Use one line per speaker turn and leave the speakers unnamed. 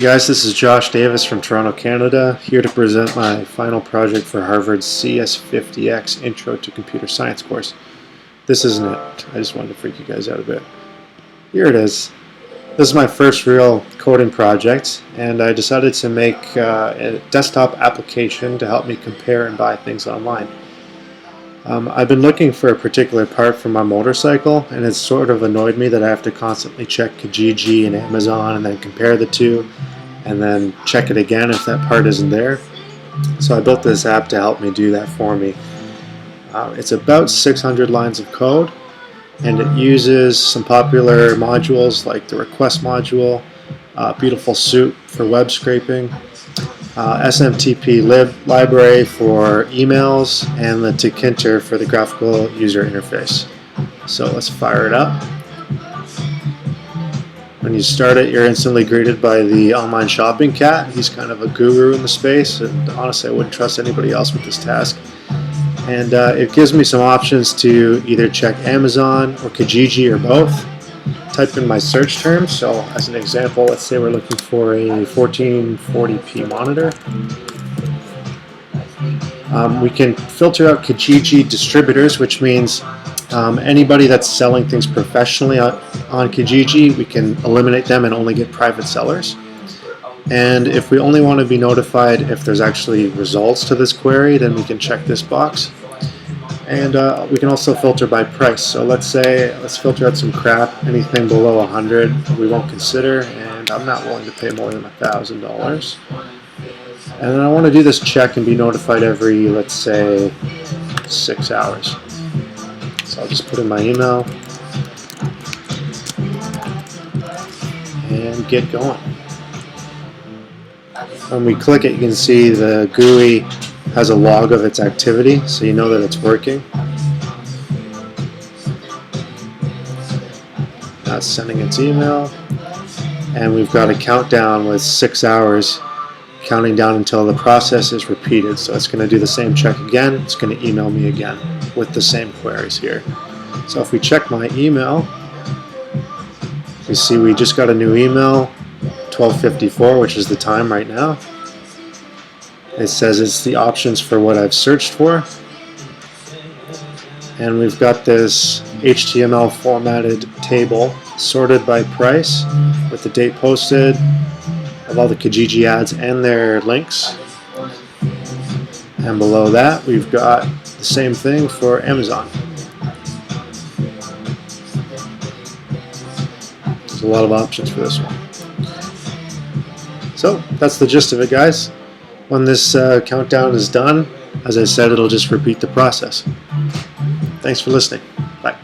Hey guys, this is Josh Davis from Toronto, Canada, here to present my final project for Harvard's CS50X Intro to Computer Science course. This isn't it. I just wanted to freak you guys out a bit. Here it is. This is my first real coding project, and I decided to make a desktop application to help me compare and buy things online. I've been looking for a particular part for my motorcycle, and it's sort of annoyed me that I have to constantly check Kijiji and Amazon and then compare the two and then check it again if that part isn't there. So I built this app to help me do that for me. It's about 600 lines of code, and it uses some popular modules like the request module, beautiful soup for web scraping, SMTP library for emails, and the Tkinter for the graphical user interface. So let's fire it up. When you start it, you're instantly greeted by the online shopping cat. He's kind of a guru in the space, and honestly I wouldn't trust anybody else with this task. And it gives me some options to either check Amazon or Kijiji or both. Type in my search terms. So as an example, let's say we're looking for a 1440p monitor. We can filter out Kijiji distributors, which means anybody that's selling things professionally on Kijiji, we can eliminate them and only get private sellers. And if we only want to be notified if there's actually results to this query, then we can check this box. And we can also filter by price. So let's filter out some crap. Anything below 100 we won't consider, and I'm not willing to pay more than $1,000. And then I want to do this check and be notified every, let's say, 6 hours. So I'll just put in my email and get going. When we click it, you can see the GUI has a log of its activity, so you know that it's working. Now it's sending its email, and we've got a countdown with 6 hours counting down until the process is repeated. So it's going to do the same check again. It's going to email me again with the same queries here. So if we check my email, you see we just got a new email, 12:54, which is the time right now. It says it's the options for what I've searched for. And we've got this HTML formatted table sorted by price with the date posted of all the Kijiji ads and their links. And below that we've got the same thing for Amazon. There's a lot of options for this one. So that's the gist of it, guys. When this countdown is done, as I said, it'll just repeat the process. Thanks for listening. Bye.